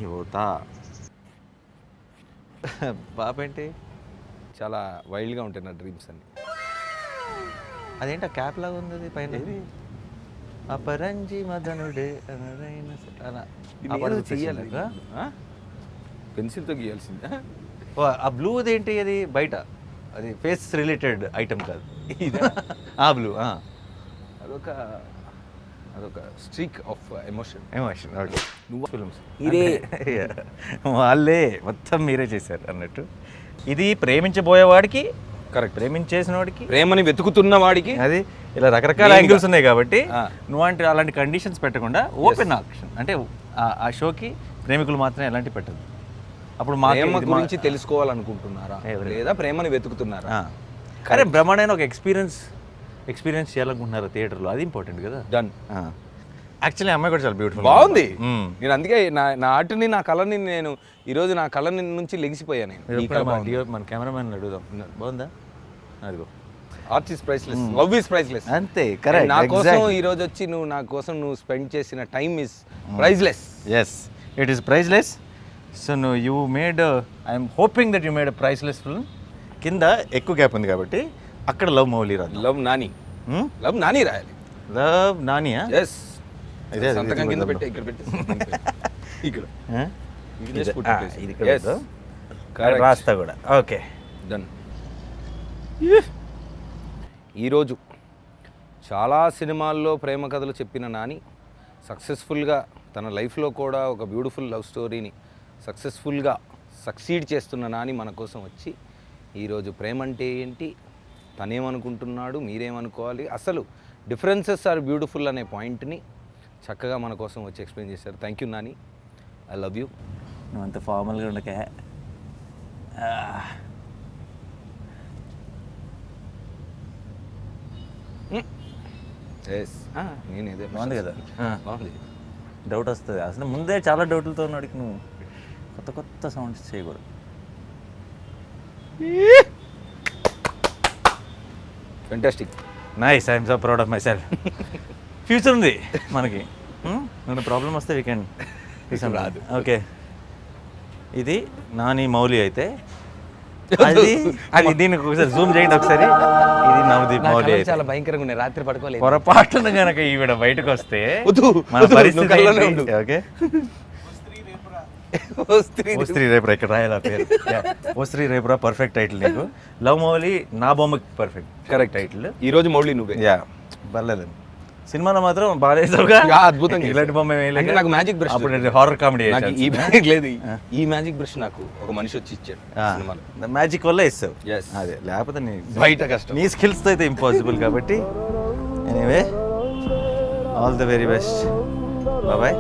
नहीं होता. పాప ఏంటి చాలా వైల్డ్గా ఉంటాయి నా డ్రీమ్స్ అన్ని. అదేంటి ఆ క్యాప్ లాగా ఉంది అది పైన అపరంజి మదనుడే చెయ్యాలి పెన్సిల్తో గీయాల్సిందా? ఆ బ్లూ అదేంటి అది బయట అది ఫేస్ రిలేటెడ్ ఐటమ్ కాదు ఆ బ్లూ అదొక స్ట్రీక్ ఆఫ్ ఎమోషన్. ఓకే నువ్వు ఫిల్మ్స్ ఇదే వాళ్ళే మొత్తం మీరే చేశారు అన్నట్టు. ఇది ప్రేమించబోయేవాడికి కరెక్ట్, ప్రేమించేసిన వాడికి, ప్రేమని వెతుకుతున్న వాడికి అది ఇలా రకరకాల యాంగిల్స్ ఉన్నాయి కాబట్టి ఆ. నువ్వు అంటే అలాంటి కండిషన్స్ పెట్టకుండా ఓపెన్ ఆప్షన్ అంటే ఆ షోకి ప్రేమికులు మాత్రమే ఎలాంటి పెట్టదు. అప్పుడు మా ప్రేమ గురించి తెలుసుకోవాలనుకుంటున్నారా లేదా ప్రేమని వెతుకుతున్నారా? అరే బ్రహ్మాండమైన ఒక ఎక్స్పీరియన్స్ చేయాలనుకుంటున్నారు థియేటర్లో, అది ఇంపార్టెంట్ కదా. డన్. యాక్చువల్లీ అమ్మాయి కూడా చాలా బ్యూటిఫుల్ బాగుంది. నేను అందుకే నా ఆర్ట్ని నా కళని నేను ఈరోజు నా కళ నుంచి లెగిసిపోయాను. మన కెమెరామెన్ అడుగుదాం, బాగుందా? అదిగో art is priceless, love is priceless. అంతే, కరెక్ట్. నా కోసం ఈ రోజు వచ్చి నా కోసం నువ్వు స్పెండ్ చేసిన time is priceless. Yes, it is priceless. So you made, I'm hoping that you made priceless film. కింద ఎక్కువ గ్యాప్ ఉంది కాబట్టి అక్కడ లవ్ మౌలి రాదు, లవ్ నాని. లవ్ నాని రాయాలి. లవ్ నానియా? ఎస్. సంతకం కింద పెట్టి ఇక్కడ పెట్టి ఇక్కడ రాస్తా కూడా. Okay done. ఈరోజు చాలా సినిమాల్లో ప్రేమ కథలు చెప్పిన నాని సక్సెస్ఫుల్గా తన లైఫ్లో కూడా ఒక బ్యూటిఫుల్ లవ్ స్టోరీని సక్సెస్ఫుల్గా సక్సీడ్ చేస్తున్న నాని మన కోసం వచ్చి ఈరోజు ప్రేమ అంటే ఏంటి, తనేమనుకుంటున్నాడు, మీరేమనుకోవాలి, అసలు డిఫరెన్సెస్ ఆర్ బ్యూటిఫుల్ అనే పాయింట్ని చక్కగా మన కోసం వచ్చి ఎక్స్ప్లెయిన్ చేశారు. Thank you Nani, I love you. నువ్వు అంత ఫార్మల్గా ఉండకే. నేను ఇదే బాగుంది కదా, బాగుంది. డౌట్ వస్తుంది అసలు. ముందే చాలా డౌట్లతో ఉన్నాడికి నువ్వు కొత్త కొత్త సౌండ్స్ చేయకూడదు. Fantastic, nice, I'm so proud of my self. Future ఉంది మనకి. నేను ప్రాబ్లం వస్తే వీ కెన్ రాదు. ఓకే, ఇది నాని మౌలి అయితే అది దీనికి ఒకసారి జూమ్ చేయండి ఒకసారి. ఇది నవదీప్ మౌలి అయితే చాలా భయంకరంగా ఉన్నాయి, రాత్రి పడుకోలేదు. పొరపాటున కనుక ఈవిడ బయటకు వస్తే మన పరిస్థితి ఏంటి? ఓకే, ఓ స్త్రీ రేపురా, ఇక్కడ రాయాలి ఆ పేరు. ఓ స్త్రీ రేపురా పర్ఫెక్ట్ టైటిల్ నీకు. లవ్ మౌలి నా బొమ్మకి పర్ఫెక్ట్ కరెక్ట్ టైటిల్. ఈరోజు మౌలి నువ్వే. యా, పర్లేదు. సినిమాలో మాత్రం బాగా అద్భుతంగా ఇలాంటి బొమ్మ నాకు మ్యాజిక్ బ్రష్. అప్పుడు హారర్ కామెడీ ఈ మ్యాజిక్ లేదు, ఈ మ్యాజిక్ బ్రష్ నాకు ఒక మనిషి వచ్చి ఇచ్చాడు సినిమాలో. మ్యాజిక్ వల్ల ఇస్తావు. అదే, లేకపోతే బయట కష్టం. నీ స్కిల్స్తో అయితే ఇంపాసిబుల్. కాబట్టి anyway, all the very best, bye.